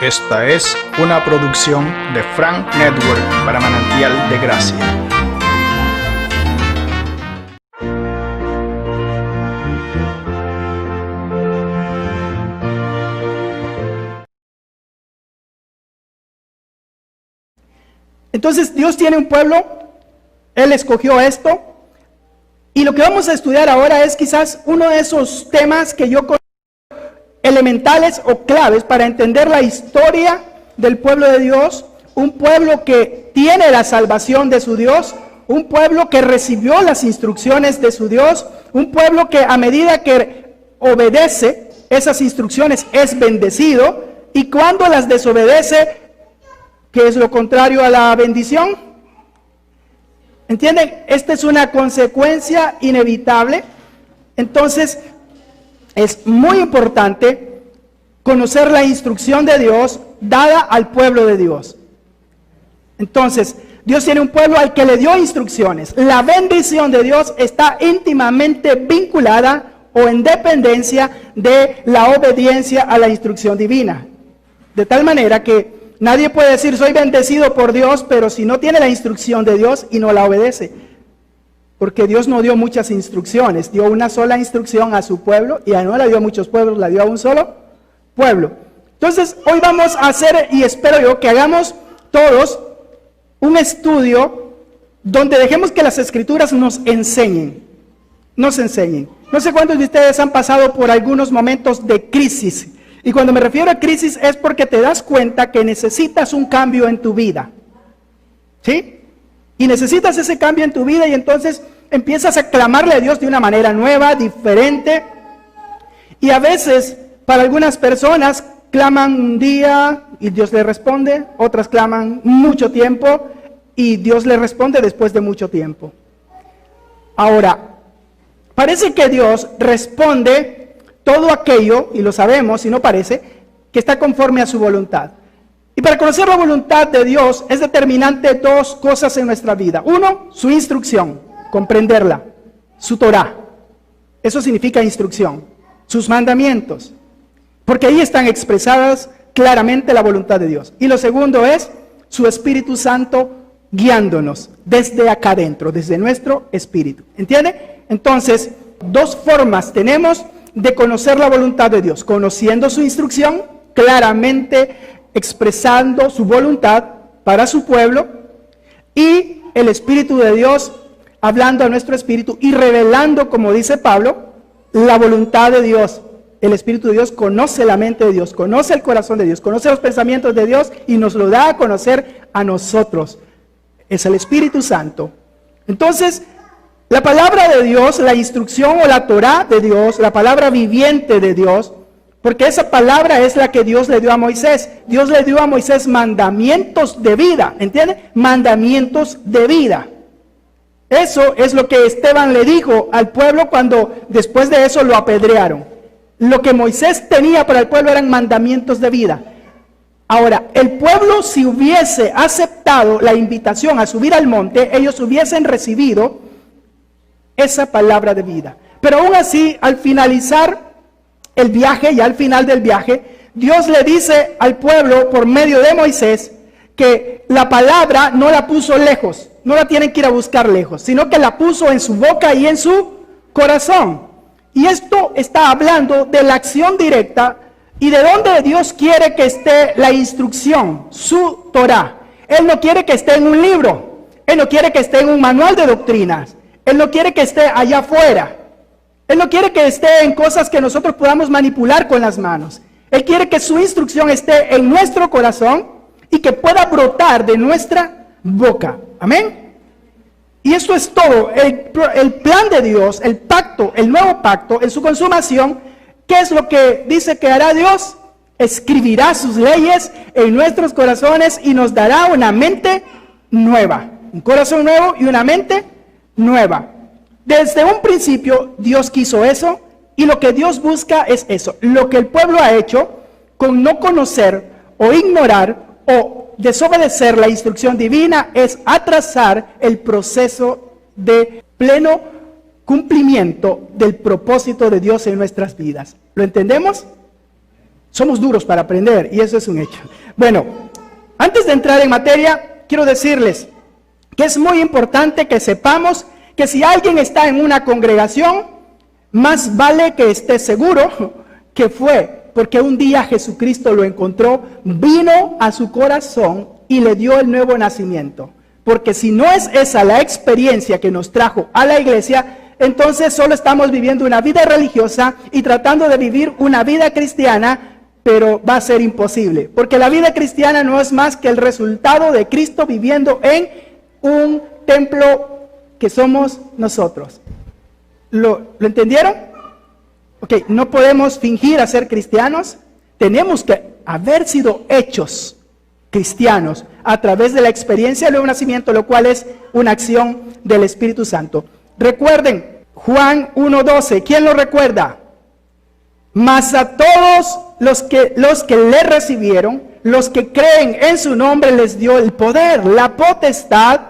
Esta es una producción de Frank Network para Manantial de Gracia. Entonces Dios tiene un pueblo, Él escogió esto, y lo que vamos a estudiar ahora es quizás uno de esos temas que yo considero elementales o claves para entender la historia del pueblo de Dios, un pueblo que tiene la salvación de su Dios, un pueblo que recibió las instrucciones de su Dios, un pueblo que a medida que obedece esas instrucciones es bendecido, y cuando las desobedece, ¿qué es lo contrario a la bendición? ¿Entienden? Esta es una consecuencia inevitable. Entonces, es muy importante conocer la instrucción de Dios dada al pueblo de Dios. Entonces, Dios tiene un pueblo al que le dio instrucciones. La bendición de Dios está íntimamente vinculada o en dependencia de la obediencia a la instrucción divina. De tal manera que nadie puede decir soy bendecido por Dios, pero si no tiene la instrucción de Dios y no la obedece. Porque Dios no dio muchas instrucciones, dio una sola instrucción a su pueblo, y no la dio a muchos pueblos, la dio a un solo pueblo. Entonces, hoy vamos a hacer, y espero yo que hagamos todos, un estudio donde dejemos que las Escrituras nos enseñen. No sé cuántos de ustedes han pasado por algunos momentos de crisis. Y cuando me refiero a crisis es porque te das cuenta que necesitas un cambio en tu vida. ¿Sí? Y necesitas ese cambio en tu vida y entonces empiezas a clamarle a Dios de una manera nueva, diferente. Y a veces, para algunas personas, claman un día y Dios le responde. Otras claman mucho tiempo y Dios le responde después de mucho tiempo. Ahora, parece que Dios responde todo aquello, y lo sabemos, y no parece, que está conforme a su voluntad. Y para conocer la voluntad de Dios es determinante dos cosas en nuestra vida. Uno, su instrucción, comprenderla, su Torah. Eso significa instrucción, sus mandamientos, porque ahí están expresadas claramente la voluntad de Dios. Y lo segundo es su Espíritu Santo guiándonos desde acá adentro, desde nuestro espíritu. ¿Entiende? Entonces, dos formas tenemos de conocer la voluntad de Dios: conociendo su instrucción, claramente expresando su voluntad para su pueblo, y el Espíritu de Dios hablando a nuestro espíritu y revelando, como dice Pablo, la voluntad de Dios. El Espíritu de Dios conoce la mente de Dios, conoce el corazón de Dios, conoce los pensamientos de Dios y nos lo da a conocer a nosotros. Es el Espíritu Santo. Entonces, la palabra de Dios, la instrucción o la Torah de Dios, la palabra viviente de Dios, porque esa palabra es la que Dios le dio a Moisés. Dios le dio a Moisés mandamientos de vida, ¿entiende? Mandamientos de vida. Eso es lo que Esteban le dijo al pueblo cuando después de eso lo apedrearon. Lo que Moisés tenía para el pueblo eran mandamientos de vida. Ahora, el pueblo, si hubiese aceptado la invitación a subir al monte, ellos hubiesen recibido esa palabra de vida. Pero aún así, al finalizar el viaje, y al final del viaje, Dios le dice al pueblo por medio de Moisés que la palabra no la puso lejos, no la tienen que ir a buscar lejos, sino que la puso en su boca y en su corazón. Y esto está hablando de la acción directa y de dónde Dios quiere que esté la instrucción, su Torah. Él no quiere que esté en un libro, Él no quiere que esté en un manual de doctrinas, Él no quiere que esté allá afuera. Él no quiere que esté en cosas que nosotros podamos manipular con las manos. Él quiere que su instrucción esté en nuestro corazón y que pueda brotar de nuestra boca. Amén. Y esto es todo. El plan de Dios, el pacto, el nuevo pacto, en su consumación, ¿qué es lo que dice que hará Dios? Escribirá sus leyes en nuestros corazones y nos dará una mente nueva. Un corazón nuevo y una mente nueva. Desde un principio Dios quiso eso, y lo que Dios busca es eso. Lo que el pueblo ha hecho con no conocer o ignorar o desobedecer la instrucción divina es atrasar el proceso de pleno cumplimiento del propósito de Dios en nuestras vidas. ¿Lo entendemos? somos duros para aprender y eso es un hecho. Bueno, antes de entrar en materia, quiero decirles que es muy importante que sepamos que si alguien está en una congregación, más vale que esté seguro que fue porque un día Jesucristo lo encontró, vino a su corazón y le dio el nuevo nacimiento. Porque si no es esa la experiencia que nos trajo a la iglesia, entonces solo estamos viviendo una vida religiosa y tratando de vivir una vida cristiana, pero va a ser imposible. Porque la vida cristiana no es más que el resultado de Cristo viviendo en un templo que somos nosotros. ¿Lo entendieron? Ok, no podemos fingir a ser cristianos. Tenemos que haber sido hechos cristianos a través de la experiencia del nuevo nacimiento, lo cual es una acción del Espíritu Santo. Recuerden, Juan 1:12, ¿quién lo recuerda? Mas a todos los que le recibieron, los que creen en su nombre, les dio el poder, la potestad,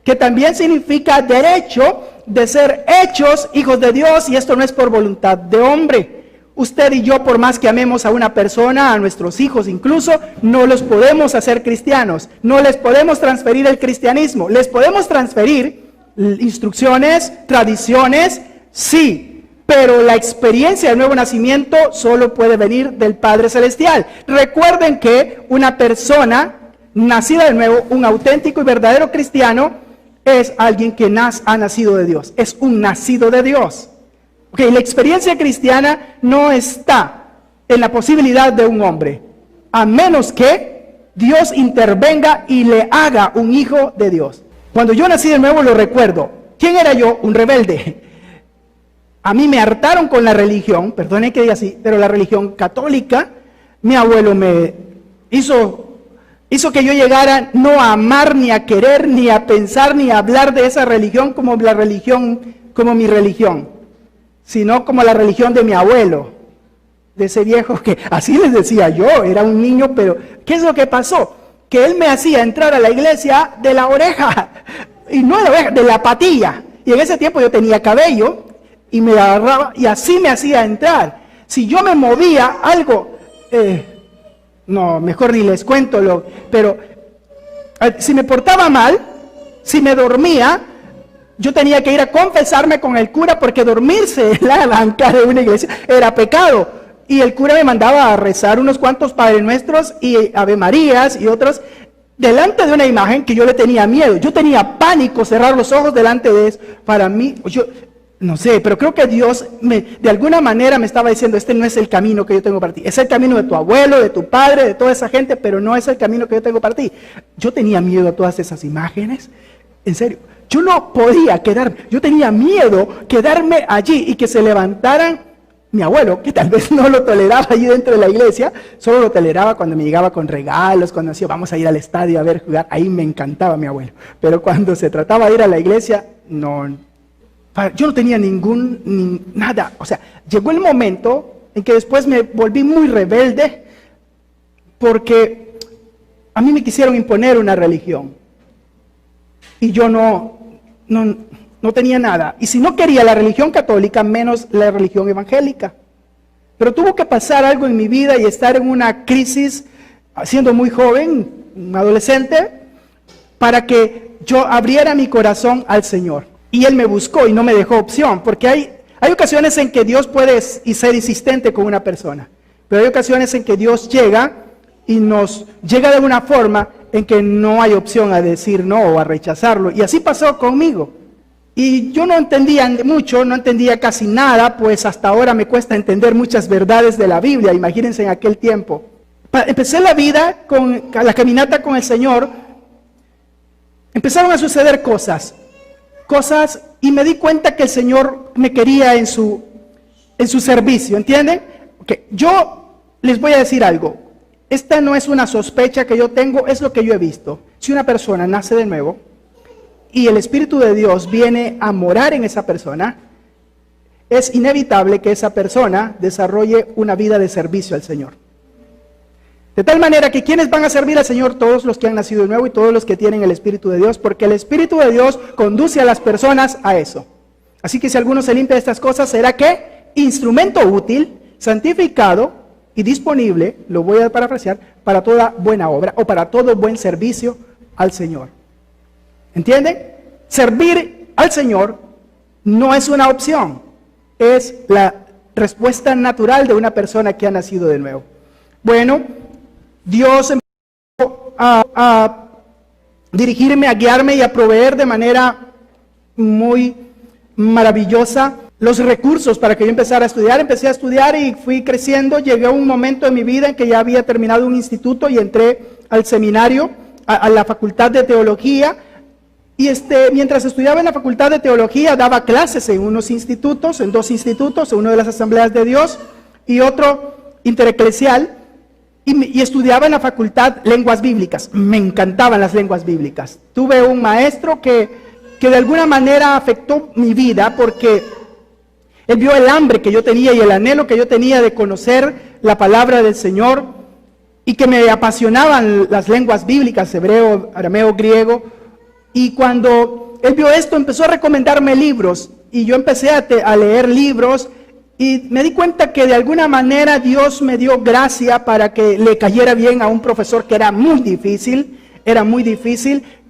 que también significa derecho de ser hechos hijos de Dios, y esto no es por voluntad de hombre. Usted y yo, por más que amemos a una persona, a nuestros hijos incluso, no los podemos hacer cristianos, no les podemos transferir el cristianismo. Les podemos transferir instrucciones, tradiciones, sí, pero la experiencia del nuevo nacimiento solo puede venir del Padre Celestial. Recuerden que una persona nacida de nuevo, un auténtico y verdadero cristiano, es alguien que ha nacido de Dios, es un nacido de Dios. Okay, la experiencia cristiana no está en la posibilidad de un hombre, a menos que Dios intervenga y le haga un hijo de Dios. Cuando yo nací de nuevo lo recuerdo. ¿Quién era yo? Un rebelde. A mí me hartaron con la religión, perdonen que diga así, pero la religión católica. Mi abuelo me hizo que yo llegara no a amar, ni a querer, ni a pensar, ni a hablar de esa religión como mi religión, sino como la religión de mi abuelo, de ese viejo que así les decía yo, era un niño, pero ¿qué es lo que pasó? Que él me hacía entrar a la iglesia de la oreja, y no de la oreja, de la patilla, y en ese tiempo yo tenía cabello, y me agarraba, y así me hacía entrar. Si yo me movía algo, no, mejor ni les cuento, pero si me portaba mal, si me dormía, yo tenía que ir a confesarme con el cura, porque dormirse en la banca de una iglesia era pecado. Y el cura me mandaba a rezar unos cuantos Padre Nuestros y Ave Marías y otros delante de una imagen que yo le tenía miedo. Yo tenía pánico cerrar los ojos delante de eso. Para mí, yo no sé, pero creo que Dios de alguna manera me estaba diciendo, este no es el camino que yo tengo para ti. Es el camino de tu abuelo, de tu padre, de toda esa gente, pero no es el camino que yo tengo para ti. Yo tenía miedo a todas esas imágenes. En serio, yo no podía quedarme. Yo tenía miedo quedarme allí y que se levantaran. Mi abuelo, que tal vez no lo toleraba allí dentro de la iglesia, solo lo toleraba cuando me llegaba con regalos, cuando decía, vamos a ir al estadio a ver jugar. Ahí me encantaba mi abuelo. Pero cuando se trataba de ir a la iglesia, no. Yo no tenía nada. O sea, llegó el momento en que después me volví muy rebelde porque a mí me quisieron imponer una religión. Y yo no tenía nada. Y si no quería la religión católica, menos la religión evangélica. Pero tuvo que pasar algo en mi vida y estar en una crisis, siendo muy joven, un adolescente, para que yo abriera mi corazón al Señor. Y Él me buscó y no me dejó opción, porque hay ocasiones en que Dios puede ser insistente con una persona, pero hay ocasiones en que Dios llega y nos llega de una forma en que no hay opción a decir no o a rechazarlo. Y así pasó conmigo. Y yo no entendía mucho, no entendía casi nada, pues hasta ahora me cuesta entender muchas verdades de la Biblia, imagínense en aquel tiempo. Empecé la vida, la caminata con el Señor, empezaron a suceder cosas, y me di cuenta que el Señor me quería en su servicio, ¿entienden? Okay. Yo les voy a decir algo, esta no es una sospecha que yo tengo, es lo que yo he visto. Si una persona nace de nuevo, y el Espíritu de Dios viene a morar en esa persona, es inevitable que esa persona desarrolle una vida de servicio al Señor. De tal manera que ¿quiénes van a servir al Señor? Todos los que han nacido de nuevo y todos los que tienen el Espíritu de Dios, porque el Espíritu de Dios conduce a las personas a eso. Así que si alguno se limpia de estas cosas, será que instrumento útil, santificado y disponible, lo voy a parafrasear, para toda buena obra o para todo buen servicio al Señor. ¿Entienden? Servir al Señor no es una opción, es la respuesta natural de una persona que ha nacido de nuevo. Bueno, Dios empezó a dirigirme, a guiarme y a proveer de manera muy maravillosa los recursos para que yo empezara a estudiar. Empecé a estudiar y fui creciendo. Llegué a un momento en mi vida en que ya había terminado un instituto y entré al seminario, a la facultad de teología. Y mientras estudiaba en la facultad de teología, daba clases en unos institutos, en dos institutos, uno de las Asambleas de Dios y otro intereclesial, y estudiaba en la facultad lenguas bíblicas. Me encantaban las lenguas bíblicas. Tuve un maestro que de alguna manera afectó mi vida porque él vio el hambre que yo tenía y el anhelo que yo tenía de conocer la palabra del Señor y que me apasionaban las lenguas bíblicas, hebreo, arameo, griego. Y cuando él vio esto, empezó a recomendarme libros y yo empecé a leer libros y me di cuenta que de alguna manera Dios me dio gracia para que le cayera bien a un profesor que era muy difícil,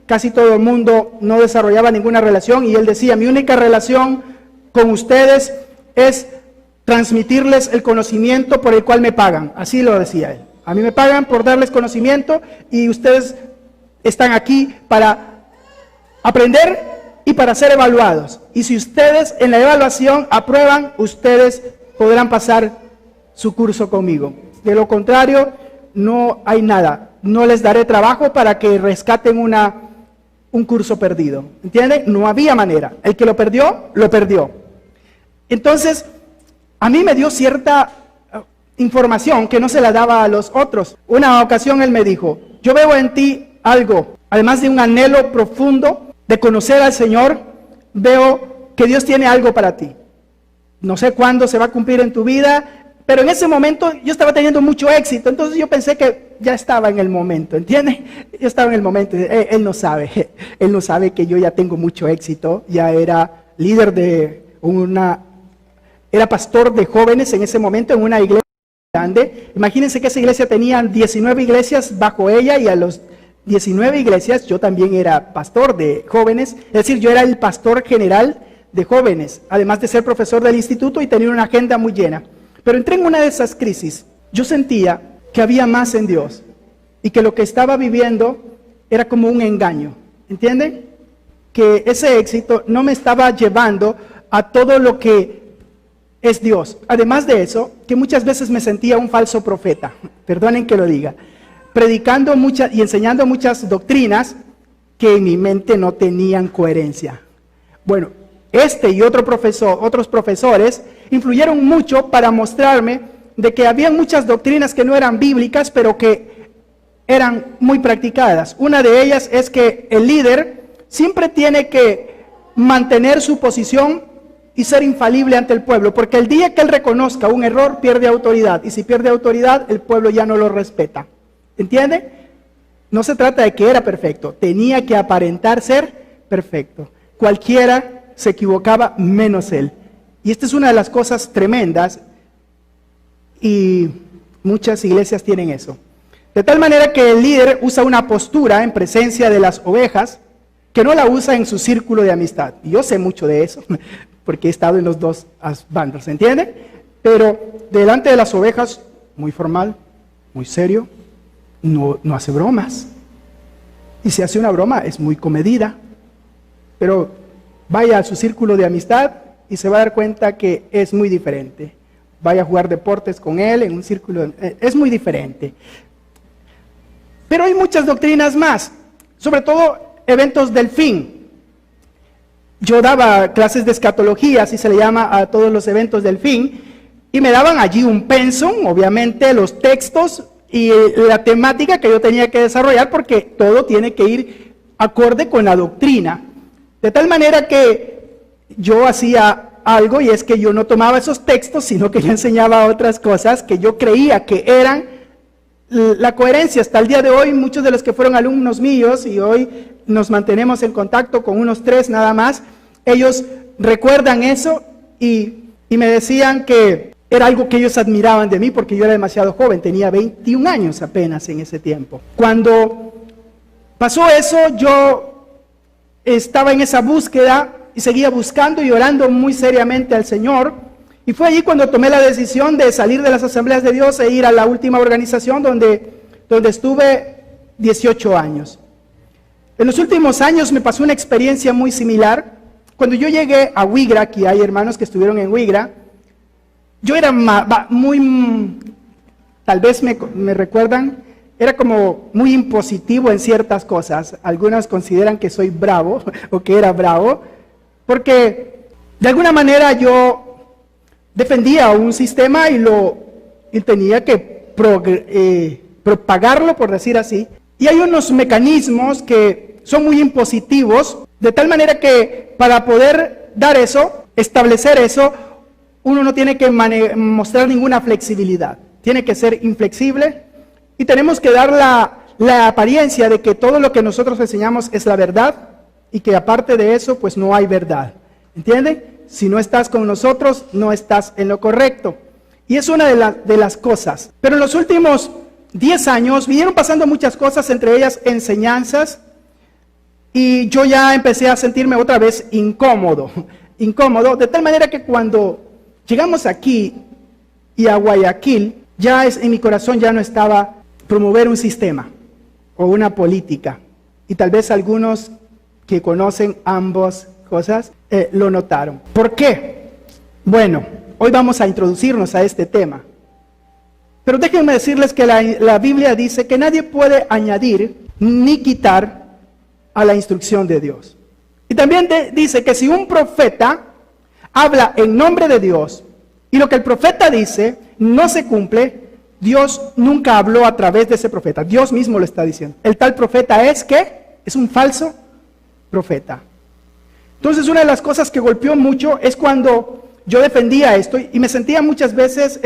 casi todo el mundo no desarrollaba ninguna relación y él decía, mi única relación con ustedes es transmitirles el conocimiento por el cual me pagan, así lo decía él. A mí me pagan por darles conocimiento y ustedes están aquí para aprender y para ser evaluados. Y si ustedes en la evaluación aprueban, ustedes podrán pasar su curso conmigo. De lo contrario, no hay nada. No les daré trabajo para que rescaten un curso perdido. ¿Entienden? No había manera. El que lo perdió, lo perdió. Entonces, a mí me dio cierta información que no se la daba a los otros. Una ocasión él me dijo, yo veo en ti algo, además de un anhelo profundo de conocer al Señor, veo que Dios tiene algo para ti. No sé cuándo se va a cumplir en tu vida, pero en ese momento yo estaba teniendo mucho éxito, entonces yo pensé que ya estaba en el momento, ¿entiendes? Yo estaba en el momento, él no sabe que yo ya tengo mucho éxito, ya era líder de era pastor de jóvenes en ese momento en una iglesia grande. Imagínense que esa iglesia tenía 19 iglesias bajo ella y a los 19 iglesias, yo también era pastor de jóvenes, es decir, yo era el pastor general de jóvenes, además de ser profesor del instituto y tenía una agenda muy llena. Pero entré en una de esas crisis, yo sentía que había más en Dios y que lo que estaba viviendo era como un engaño, ¿entienden? Que ese éxito no me estaba llevando a todo lo que es Dios. Además de eso, que muchas veces me sentía un falso profeta, perdonen que lo diga, predicando muchas y enseñando muchas doctrinas que en mi mente no tenían coherencia. Bueno, y otros profesores influyeron mucho para mostrarme de que había muchas doctrinas que no eran bíblicas, pero que eran muy practicadas. Una de ellas es que el líder siempre tiene que mantener su posición y ser infalible ante el pueblo, porque el día que él reconozca un error, pierde autoridad, y si pierde autoridad, el pueblo ya no lo respeta. ¿Entiende? No se trata de que era perfecto, tenía que aparentar ser perfecto. Cualquiera se equivocaba menos él. Y esta es una de las cosas tremendas y muchas iglesias tienen eso. De tal manera que el líder usa una postura en presencia de las ovejas que no la usa en su círculo de amistad. Y yo sé mucho de eso porque he estado en los dos bandos, ¿entiende? Pero delante de las ovejas, muy formal, muy serio. No hace bromas. Y si hace una broma es muy comedida. Pero vaya a su círculo de amistad y se va a dar cuenta que es muy diferente. Vaya a jugar deportes con él en un círculo, es muy diferente. Pero hay muchas doctrinas más, sobre todo eventos del fin. Yo daba clases de escatología, así se le llama a todos los eventos del fin, y me daban allí un pensum, obviamente los textos y la temática que yo tenía que desarrollar, porque todo tiene que ir acorde con la doctrina. De tal manera que yo hacía algo, y es que yo no tomaba esos textos, sino que yo enseñaba otras cosas que yo creía que eran la coherencia. Hasta el día de hoy, muchos de los que fueron alumnos míos, y hoy nos mantenemos en contacto con unos 3 nada más, ellos recuerdan eso y me decían que era algo que ellos admiraban de mí porque yo era demasiado joven, tenía 21 años apenas en ese tiempo. Cuando pasó eso, yo estaba en esa búsqueda y seguía buscando y orando muy seriamente al Señor. Y fue allí cuando tomé la decisión de salir de las Asambleas de Dios e ir a la última organización donde estuve 18 años. En los últimos años me pasó una experiencia muy similar. Cuando yo llegué a Wigra, aquí hay hermanos que estuvieron en Wigra, yo era muy, tal vez me recuerdan, era como muy impositivo en ciertas cosas. Algunos consideran que soy bravo o que era bravo, porque de alguna manera yo defendía un sistema y tenía que propagarlo, por decir así. Y hay unos mecanismos que son muy impositivos, de tal manera que para poder dar eso, establecer eso, uno no tiene que mostrar ninguna flexibilidad. Tiene que ser inflexible y tenemos que dar la apariencia de que todo lo que nosotros enseñamos es la verdad y que aparte de eso, pues no hay verdad. ¿Entienden? Si no estás con nosotros, no estás en lo correcto. Y es una de las cosas. Pero en los últimos 10 años vinieron pasando muchas cosas, entre ellas enseñanzas, y yo ya empecé a sentirme otra vez incómodo, de tal manera que cuando llegamos aquí y a Guayaquil, en mi corazón ya no estaba promover un sistema o una política. Y tal vez algunos que conocen ambas cosas lo notaron. ¿Por qué? Bueno, hoy vamos a introducirnos a este tema. Pero déjenme decirles que la Biblia dice que nadie puede añadir ni quitar a la instrucción de Dios. Y también dice que si un profeta habla en nombre de Dios y lo que el profeta dice no se cumple, Dios nunca habló a través de ese profeta. Dios mismo lo está diciendo. El tal profeta es un falso profeta. Entonces, una de las cosas que golpeó mucho es cuando yo defendía esto y me sentía muchas veces,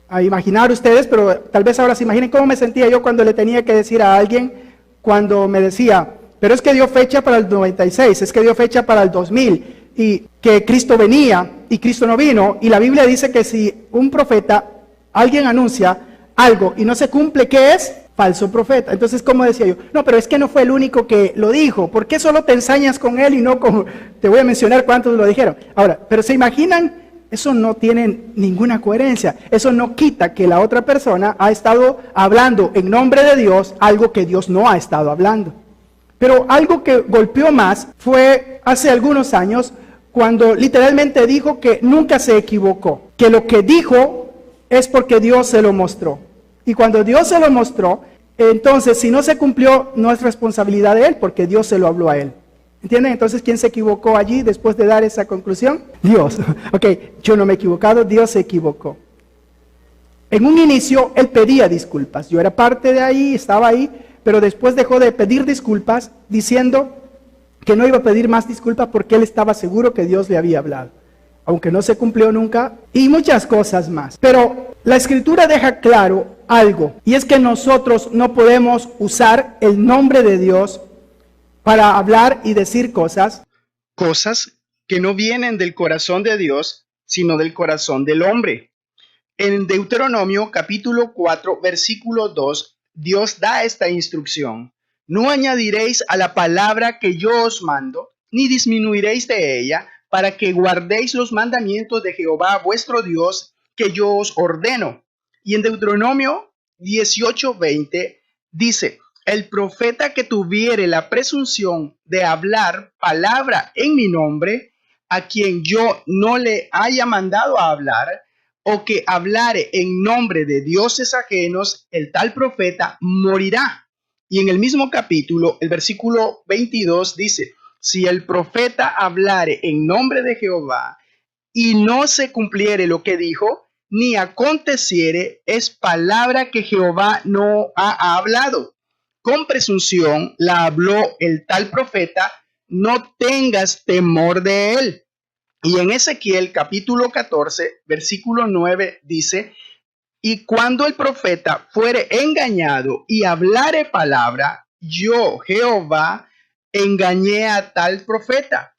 a imaginar ustedes, pero tal vez ahora se imaginen cómo me sentía yo cuando le tenía que decir a alguien, cuando me decía, pero es que dio fecha para el 96, es que dio fecha para el 2000, y que Cristo venía y Cristo no vino, y la Biblia dice que si un profeta, alguien anuncia algo y no se cumple, ¿qué es? Falso profeta. Entonces, ¿cómo decía yo? No, pero es que no fue el único que lo dijo. ¿Por qué solo te ensañas con él y no con...? Te voy a mencionar cuántos lo dijeron. Ahora, pero ¿se imaginan? Eso no tiene ninguna coherencia. Eso no quita que la otra persona ha estado hablando en nombre de Dios algo que Dios no ha estado hablando. Pero algo que golpeó más fue hace algunos años cuando literalmente dijo que nunca se equivocó. Que lo que dijo es porque Dios se lo mostró. Y cuando Dios se lo mostró, entonces si no se cumplió, no es responsabilidad de él, porque Dios se lo habló a él. ¿Entienden? Entonces, ¿quién se equivocó allí después de dar esa conclusión? Dios. Ok, yo no me he equivocado, Dios se equivocó. En un inicio, él pedía disculpas. Yo era parte de ahí, estaba ahí, pero después dejó de pedir disculpas, diciendo que no iba a pedir más disculpas porque él estaba seguro que Dios le había hablado. Aunque no se cumplió nunca, y muchas cosas más. Pero la Escritura deja claro algo, y es que nosotros no podemos usar el nombre de Dios para hablar y decir cosas que no vienen del corazón de Dios, sino del corazón del hombre. En Deuteronomio capítulo 4, versículo 2, Dios da esta instrucción: no añadiréis a la palabra que yo os mando, ni disminuiréis de ella, para que guardéis los mandamientos de Jehová vuestro Dios, que yo os ordeno. Y en Deuteronomio 18:20 dice: el profeta que tuviere la presunción de hablar palabra en mi nombre, a quien yo no le haya mandado a hablar, o que hablare en nombre de dioses ajenos, el tal profeta morirá. Y en el mismo capítulo, el versículo 22 dice: si el profeta hablare en nombre de Jehová y no se cumpliere lo que dijo, ni aconteciere, es palabra que Jehová no ha hablado. Con presunción la habló el tal profeta, no tengas temor de él. Y en Ezequiel capítulo 14, versículo 9 dice: y cuando el profeta fuere engañado y hablare palabra, yo, Jehová, engañé a tal profeta,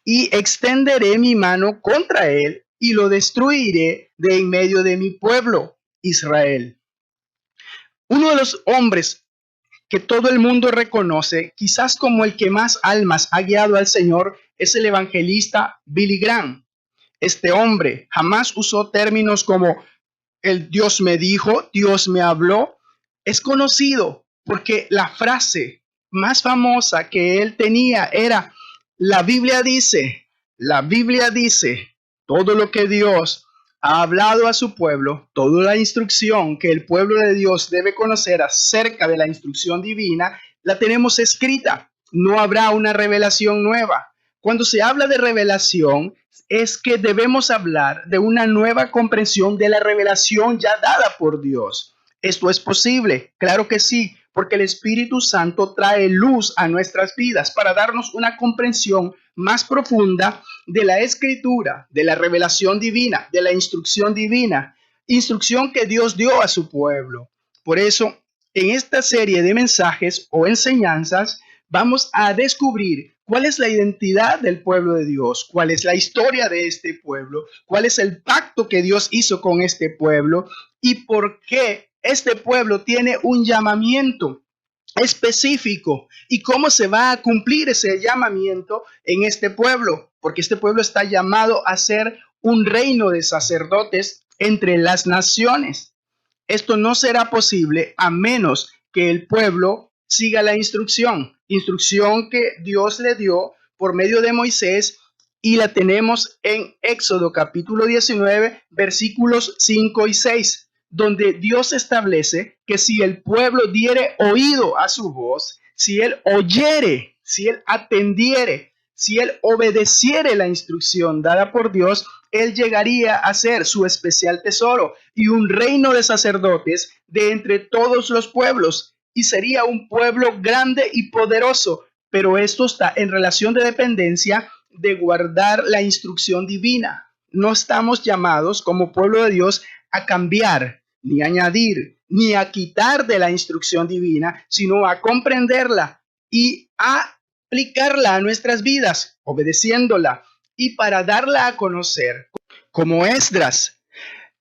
y extenderé mi mano contra él, y lo destruiré de en medio de mi pueblo, Israel. Uno de los hombres que todo el mundo reconoce, quizás como el que más almas ha guiado al Señor, es el evangelista Billy Graham. Este hombre jamás usó términos como el Dios me dijo, Dios me habló. Es conocido porque la frase más famosa que él tenía era: la Biblia dice, todo lo que Dios ha hablado a su pueblo, toda la instrucción que el pueblo de Dios debe conocer acerca de la instrucción divina, la tenemos escrita. No habrá una revelación nueva. Cuando se habla de revelación, es que debemos hablar de una nueva comprensión de la revelación ya dada por Dios. ¿Esto es posible? Claro que sí, porque el Espíritu Santo trae luz a nuestras vidas para darnos una comprensión más profunda de la Escritura, de la revelación divina, de la instrucción divina, instrucción que Dios dio a su pueblo. Por eso, en esta serie de mensajes o enseñanzas, vamos a descubrir cuál es la identidad del pueblo de Dios, cuál es la historia de este pueblo, cuál es el pacto que Dios hizo con este pueblo y por qué este pueblo tiene un llamamiento específico y cómo se va a cumplir ese llamamiento en este pueblo, porque este pueblo está llamado a ser un reino de sacerdotes entre las naciones. Esto no será posible a menos que el pueblo siga la instrucción que Dios le dio por medio de Moisés, y la tenemos en Éxodo capítulo 19, versículos 5 y 6, donde Dios establece que si el pueblo diere oído a su voz, si él oyere, si él atendiere, si él obedeciere la instrucción dada por Dios, él llegaría a ser su especial tesoro y un reino de sacerdotes de entre todos los pueblos, y sería un pueblo grande y poderoso, pero esto está en relación de dependencia de guardar la instrucción divina. No estamos llamados como pueblo de Dios a cambiar, ni a añadir, ni a quitar de la instrucción divina, sino a comprenderla y a aplicarla a nuestras vidas, obedeciéndola, y para darla a conocer, como Esdras,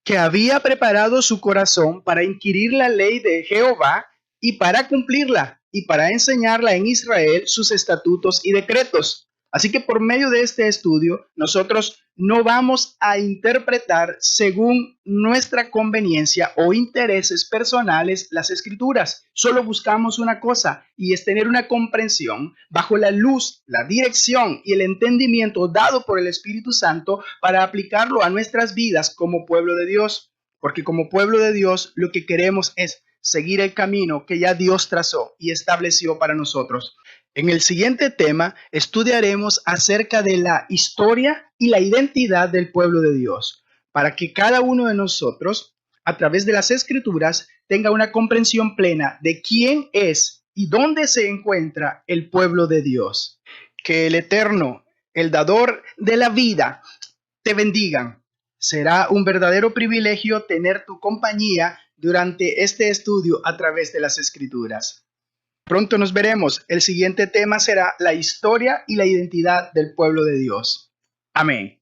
que había preparado su corazón para inquirir la ley de Jehová y para cumplirla, y para enseñarla en Israel sus estatutos y decretos. Así que por medio de este estudio, nosotros no vamos a interpretar según nuestra conveniencia o intereses personales las escrituras. Solo buscamos una cosa, y es tener una comprensión bajo la luz, la dirección y el entendimiento dado por el Espíritu Santo para aplicarlo a nuestras vidas como pueblo de Dios. Porque como pueblo de Dios, lo que queremos es seguir el camino que ya Dios trazó y estableció para nosotros. En el siguiente tema estudiaremos acerca de la historia y la identidad del pueblo de Dios, para que cada uno de nosotros, a través de las Escrituras, tenga una comprensión plena de quién es y dónde se encuentra el pueblo de Dios. Que el Eterno, el dador de la vida, te bendiga. Será un verdadero privilegio tener tu compañía durante este estudio a través de las Escrituras. Pronto nos veremos. El siguiente tema será la historia y la identidad del pueblo de Dios. Amén.